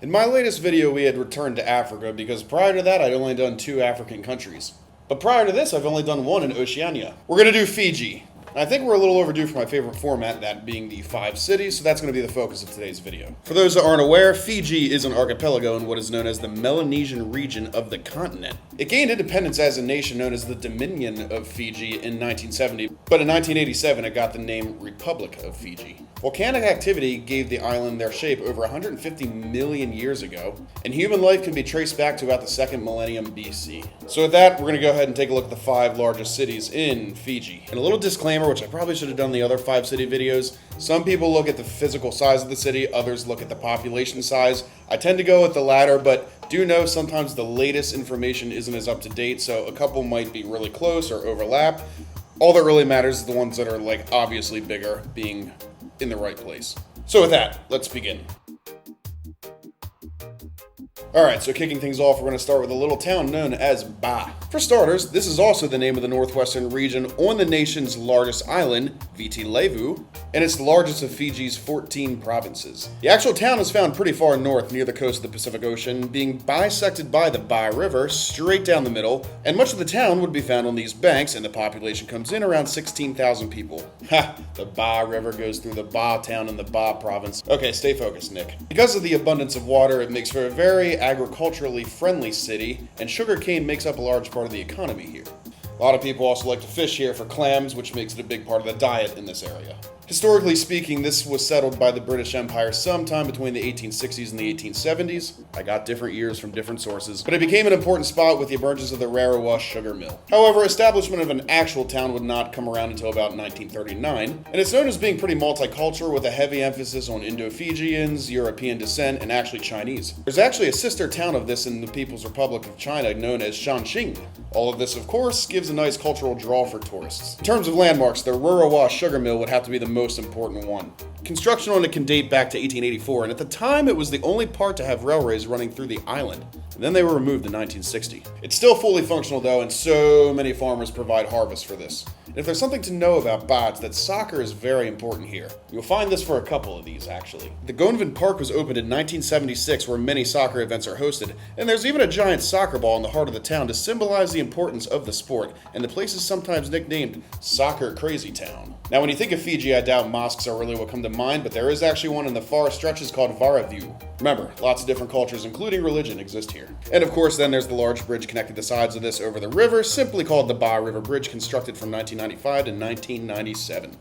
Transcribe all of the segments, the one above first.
In my latest video, we had returned to Africa because prior to that, I'd only done 2 African countries. But prior to this, I've only done 1 in Oceania. We're going to do Fiji. I think we're a little overdue for my favorite format, that being the 5 cities, so that's going to be the focus of today's video. For those that aren't aware, Fiji is an archipelago in what is known as the Melanesian region of the continent. It gained independence as a nation known as the Dominion of Fiji in 1970, but in 1987 it got the name Republic of Fiji. Volcanic activity gave the island their shape over 150 million years ago, and human life can be traced back to about the 2nd millennium BC. So with that, we're going to go ahead and take a look at the 5 largest cities in Fiji. And a little disclaimer, which I probably should have done in the other 5 city videos. Some people look at the physical size of the city, others look at the population size. I tend to go with the latter, but do know sometimes the latest information isn't as up to date, so a couple might be really close or overlap. All that really matters is the ones that are like obviously bigger being in the right place. So with that, let's begin. Alright, so kicking things off, we're going to start with a little town known as Ba. For starters, this is also the name of the northwestern region on the nation's largest island, Viti Levu, and it's the largest of Fiji's 14 provinces. The actual town is found pretty far north near the coast of the Pacific Ocean, being bisected by the Ba River straight down the middle, and much of the town would be found on these banks, and the population comes in around 16,000 people. Ha! The Ba River goes through the Ba town in the Ba province. Okay, stay focused, Nick. Because of the abundance of water, it makes for a very agriculturally friendly city, and sugarcane makes up a large part of the economy here. A lot of people also like to fish here for clams, which makes it a big part of the diet in this area. Historically speaking, this was settled by the British Empire sometime between the 1860s and the 1870s. I got different years from different sources, but it became an important spot with the emergence of the Rarawa sugar mill. However, establishment of an actual town would not come around until about 1939, and it's known as being pretty multicultural with a heavy emphasis on Indo-Fijians, European descent, and actually Chinese. There's actually a sister town of this in the People's Republic of China known as Shanxing. All of this, of course, gives a nice cultural draw for tourists. In terms of landmarks, the Rarawa sugar mill would have to be the most important one. Construction on it can date back to 1884, and at the time it was the only part to have railways running through the island. And then they were removed in 1960. It's still fully functional though, and so many farmers provide harvest for this. And if there's something to know about Ba, it's that soccer is very important here. You'll find this for a couple of these, actually. The Gonvin Park was opened in 1976, where many soccer events are hosted, and there's even a giant soccer ball in the heart of the town to symbolize the importance of the sport, and the place is sometimes nicknamed Soccer Crazy Town. Now, when you think of Fiji, I doubt mosques are really what come to mind, but there is actually one in the far stretches called Varavu. Remember, lots of different cultures, including religion, exist here. And of course, then there's the large bridge connecting the sides of this over the river, simply called the Ba River Bridge, constructed from 1995 to 1997.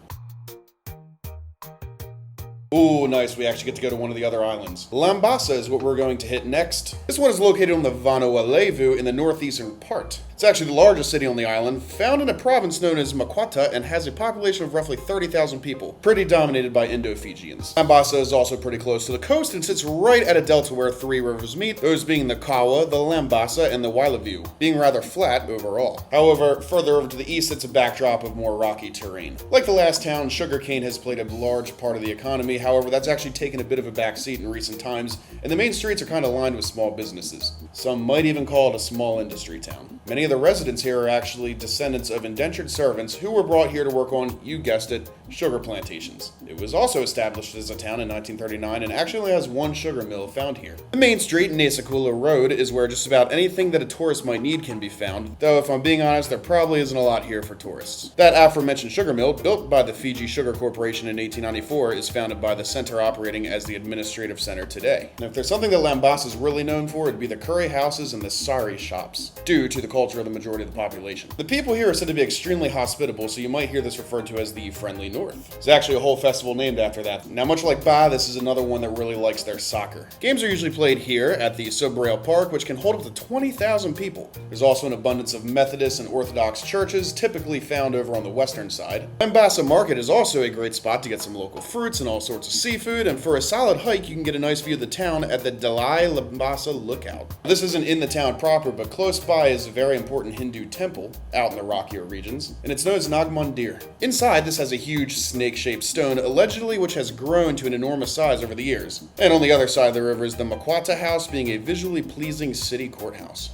Ooh, nice, we actually get to go to one of the other islands. Labasa is what we're going to hit next. This one is located on the Vanuatu in the northeastern part. It's actually the largest city on the island, found in a province known as Makwata, and has a population of roughly 30,000 people, pretty dominated by Indo-Fijians. Labasa is also pretty close to the coast and sits right at a delta where 3 rivers meet, those being the Kawa, the Labasa, and the Wailavu, being rather flat overall. However, further over to the east, it's a backdrop of more rocky terrain. Like the last town, sugarcane has played a large part of the economy. However, that's actually taken a bit of a backseat in recent times, and the main streets are kind of lined with small businesses. Some might even call it a small industry town. Many of the residents here are actually descendants of indentured servants who were brought here to work on, you guessed it, sugar plantations. It was also established as a town in 1939 and actually only has 1 sugar mill found here. The main street, Nesakula Road, is where just about anything that a tourist might need can be found, though if I'm being honest, there probably isn't a lot here for tourists. That aforementioned sugar mill, built by the Fiji Sugar Corporation in 1894, is founded by the center operating as the administrative center today. And if there's something that Labasa is really known for, it'd be the curry houses and the sari shops, due to the culture of the majority of the population. The people here are said to be extremely hospitable, so you might hear this referred to as the Friendly North. There's actually a whole festival named after that. Now, much like Ba, this is another one that really likes their soccer. Games are usually played here at the Sobrail Park, which can hold up to 20,000 people. There's also an abundance of Methodist and Orthodox churches, typically found over on the western side. Labasa Market is also a great spot to get some local fruits and all sorts of seafood, and for a solid hike, you can get a nice view of the town at the Dalai Labasa Lookout. This isn't in the town proper, but close by is a very important Hindu temple out in the rockier regions, and it's known as Nag Mandir. Inside, this has a huge snake-shaped stone, allegedly which has grown to an enormous size over the years. And on the other side of the river is the Makwata House, being a visually pleasing city courthouse.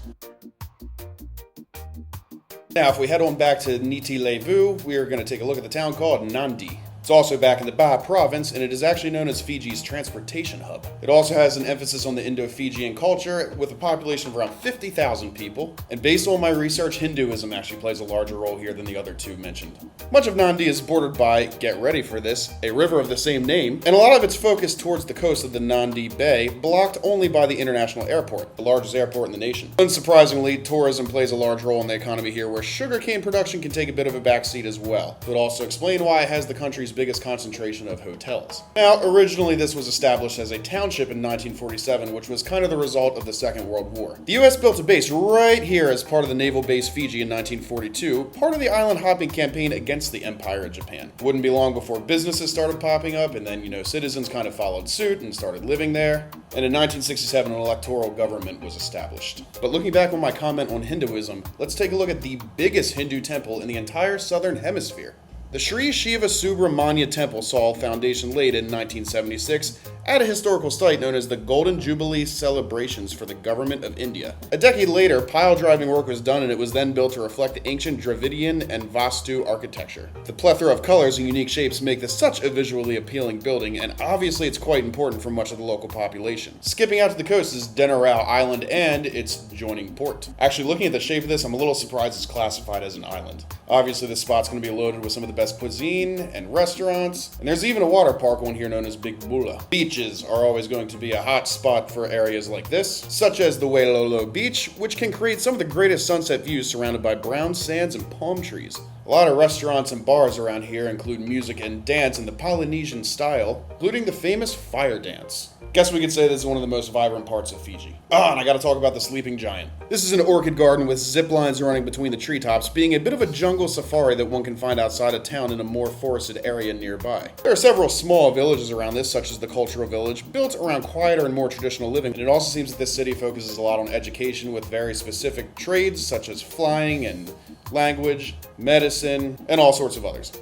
Now, if we head on back to Niti Levu, we are going to take a look at the town called Nadi. It's also back in the Ba province, and it is actually known as Fiji's transportation hub. It also has an emphasis on the Indo-Fijian culture, with a population of around 50,000 people, and based on my research, Hinduism actually plays a larger role here than the other two mentioned. Much of Nadi is bordered by, get ready for this, a river of the same name, and a lot of its focus towards the coast of the Nadi Bay, blocked only by the international airport, the largest airport in the nation. Unsurprisingly, tourism plays a large role in the economy here, where sugarcane production can take a bit of a backseat as well. It would also explain why it has the country's biggest concentration of hotels. Now, originally this was established as a township in 1947, which was kind of the result of the Second World War. The US built a base right here as part of the naval base Fiji in 1942, part of the island hopping campaign against the Empire of Japan. It wouldn't be long before businesses started popping up, and then, citizens kind of followed suit and started living there. And in 1967, an electoral government was established. But looking back on my comment on Hinduism, let's take a look at the biggest Hindu temple in the entire southern hemisphere. The Sri Shiva Subramanya Temple saw foundation laid in 1976 at a historical site known as the Golden Jubilee Celebrations for the Government of India. A decade later, pile driving work was done, and it was then built to reflect the ancient Dravidian and Vastu architecture. The plethora of colors and unique shapes make this such a visually appealing building, and obviously it's quite important for much of the local population. Skipping out to the coast is Denarau Island and its adjoining port. Actually, looking at the shape of this, I'm a little surprised it's classified as an island. Obviously, this spot's going to be loaded with some of the best cuisine and restaurants, and there's even a water park on here known as Big Bula. Beaches are always going to be a hot spot for areas like this, such as the Wailolo Beach, which can create some of the greatest sunset views surrounded by brown sands and palm trees. A lot of restaurants and bars around here include music and dance in the Polynesian style, including the famous fire dance. Guess we could say this is one of the most vibrant parts of Fiji. And I gotta talk about the Sleeping Giant. This is an orchid garden with zip lines running between the treetops, being a bit of a jungle safari that one can find outside of town in a more forested area nearby. There are several small villages around this, such as the Cultural Village, built around quieter and more traditional living, and it also seems that this city focuses a lot on education with very specific trades such as flying and language, medicine, and all sorts of others.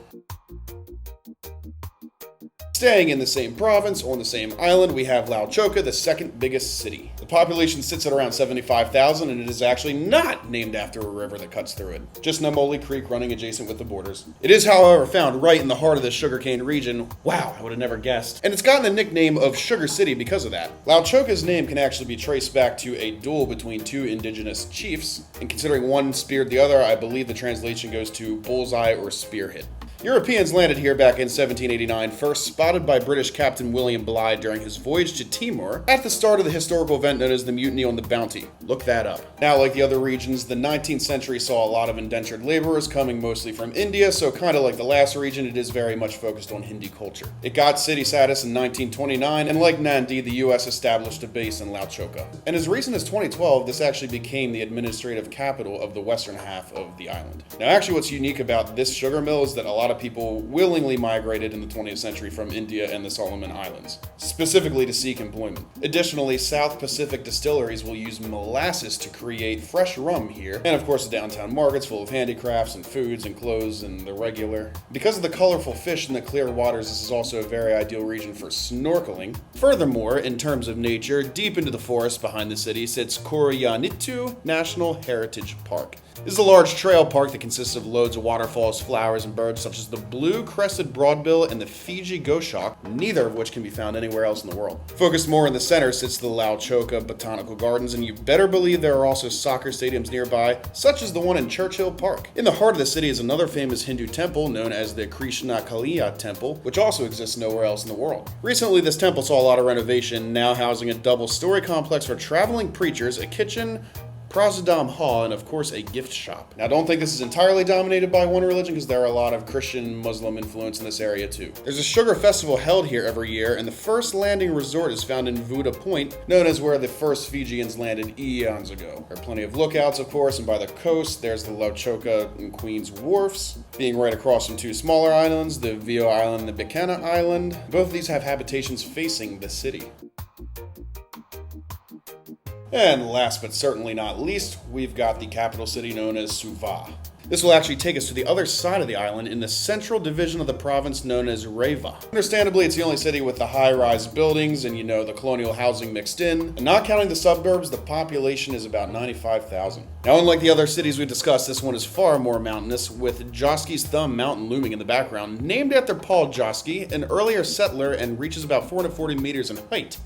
Staying in the same province, on the same island, we have Lautoka, the second biggest city. The population sits at around 75,000, and it is actually not named after a river that cuts through it, just Namoli Creek running adjacent with the borders. It is, however, found right in the heart of the sugarcane region. Wow, I would have never guessed. And it's gotten the nickname of Sugar City because of that. Lautoka's name can actually be traced back to a duel between two indigenous chiefs, and considering one speared the other, I believe the translation goes to bullseye or spearhead. Europeans landed here back in 1789, first spotted by British Captain William Bligh during his voyage to Timor at the start of the historical event known as the Mutiny on the Bounty. Look that up. Now, like the other regions, the 19th century saw a lot of indentured laborers coming mostly from India, so kind of like the last region, it is very much focused on Hindi culture. It got city status in 1929, and like Nadi, the US established a base in Lautoka. And as recent as 2012, this actually became the administrative capital of the western half of the island. Now, actually what's unique about this sugar mill is that a lot of people willingly migrated in the 20th century from India and the Solomon Islands, specifically to seek employment. Additionally, South Pacific distilleries will use molasses to create fresh rum here, and of course the downtown market's full of handicrafts and foods and clothes and the regular. Because of the colorful fish in the clear waters, this is also a very ideal region for snorkeling. Furthermore, in terms of nature, deep into the forest behind the city sits Koriyanitu National Heritage Park. This is a large trail park that consists of loads of waterfalls, flowers, and birds such as the blue-crested broadbill and the Fiji goshawk, neither of which can be found anywhere else in the world. Focused more in the center sits the Lautoka Botanical Gardens, and you better believe there are also soccer stadiums nearby, such as the one in Churchill Park. In the heart of the city is another famous Hindu temple known as the Krishna Kaliya Temple, which also exists nowhere else in the world. Recently, this temple saw a lot of renovation, now housing a double-story complex for traveling preachers, a kitchen, Prasadam Hall, and of course a gift shop. Now, don't think this is entirely dominated by one religion, because there are a lot of Christian, Muslim influence in this area too. There's a sugar festival held here every year, and the first landing resort is found in Vuda Point, known as where the first Fijians landed eons ago. There are plenty of lookouts, of course, and by the coast, there's the Lautoka and Queens Wharfs, being right across from two smaller islands, the Vio Island and the Bikana Island. Both of these have habitations facing the city. And last but certainly not least, we've got the capital city known as Suva. This will actually take us to the other side of the island in the central division of the province known as Reva. Understandably, it's the only city with the high-rise buildings and, the colonial housing mixed in. And not counting the suburbs, the population is about 95,000. Now, unlike the other cities we discussed, this one is far more mountainous, with Joski's Thumb Mountain looming in the background, named after Paul Joski, an earlier settler, and reaches about 440 meters in height.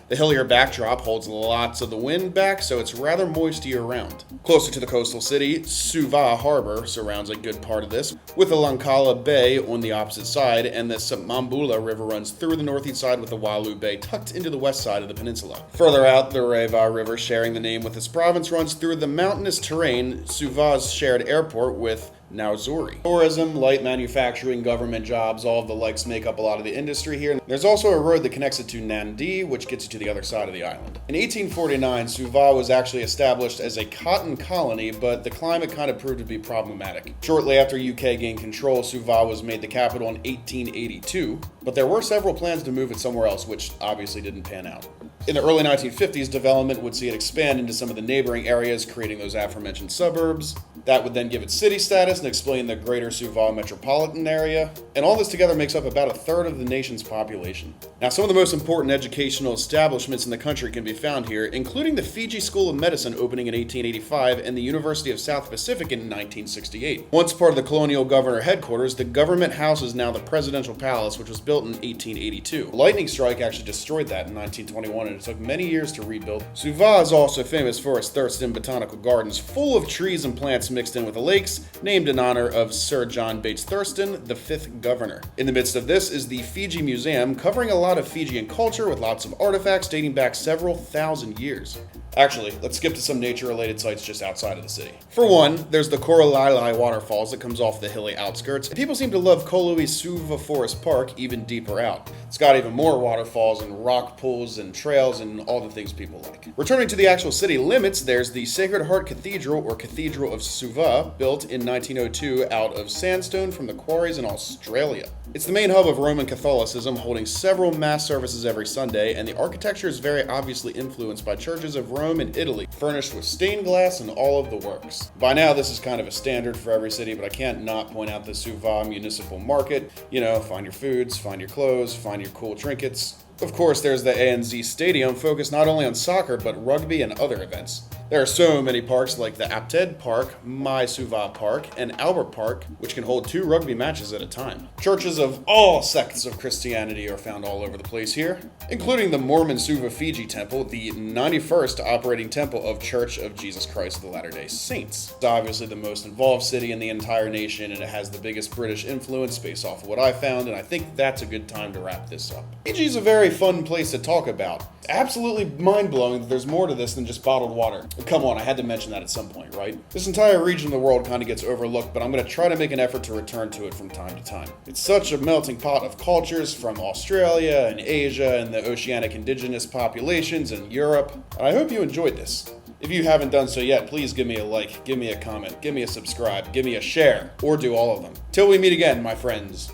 The hillier backdrop holds lots of the wind back, so it's rather moist year-round. Closer to the coastal city, Suva Harbor surrounds a good part of this, with the Lankala Bay on the opposite side, and the Mambula River runs through the northeast side with the Walu Bay tucked into the west side of the peninsula. Further out, the Reva River, sharing the name with this province, runs through the mountainous terrain. Suva's shared airport with Nauzuri. Tourism, light manufacturing, government jobs, all of the likes make up a lot of the industry here. There's also a road that connects it to Nadi, which gets you to the other side of the island. In 1849, Suva was actually established as a cotton colony, but the climate kind of proved to be problematic. Shortly after UK gained control, Suva was made the capital in 1882, but there were several plans to move it somewhere else, which obviously didn't pan out. In the early 1950s, development would see it expand into some of the neighboring areas, creating those aforementioned suburbs. That would then give it city status and explain the greater Suva metropolitan area. And all this together makes up about a third of the nation's population. Now, some of the most important educational establishments in the country can be found here, including the Fiji School of Medicine opening in 1885 and the University of South Pacific in 1968. Once part of the colonial governor headquarters, the government house is now the Presidential Palace, which was built in 1882. A lightning strike actually destroyed that in 1921, and it took many years to rebuild. Suva is also famous for its Thurston Botanical Gardens, full of trees and plants mixed in with the lakes, named in honor of Sir John Bates Thurston, the 5th governor. In the midst of this is the Fiji Museum, covering a lot of Fijian culture with lots of artifacts dating back several thousand years. Actually, let's skip to some nature-related sites just outside of the city. For one, there's the Koralailai waterfalls that comes off the hilly outskirts, and people seem to love Kolui Suva Forest Park even deeper out. It's got even more waterfalls and rock pools and trails and all the things people like. Returning to the actual city limits, there's the Sacred Heart Cathedral, or Cathedral of Suva, built in 1902 out of sandstone from the quarries in Australia. It's the main hub of Roman Catholicism, holding several mass services every Sunday, and the architecture is very obviously influenced by churches of Rome and Italy, furnished with stained glass and all of the works. By now, this is kind of a standard for every city, but I can't not point out the Suva Municipal Market. Find your foods, find your clothes, find your cool trinkets. Of course, there's the ANZ Stadium, focused not only on soccer, but rugby and other events. There are so many parks like the Apted Park, Mai Suva Park, and Albert Park, which can hold 2 rugby matches at a time. Churches of all sects of Christianity are found all over the place here, including the Mormon Suva Fiji Temple, the 91st operating temple of Church of Jesus Christ of the Latter-day Saints. It's obviously the most involved city in the entire nation, and it has the biggest British influence based off of what I found, and I think that's a good time to wrap this up. Fiji's a very fun place to talk about. It's absolutely mind-blowing that there's more to this than just bottled water. Come on, I had to mention that at some point, right? This entire region of the world kind of gets overlooked, but I'm going to try to make an effort to return to it from time to time. It's such a melting pot of cultures from Australia and Asia and the Oceanic indigenous populations and Europe. And I hope you enjoyed this. If you haven't done so yet, please give me a like, give me a comment, give me a subscribe, give me a share, or do all of them. Till we meet again, my friends.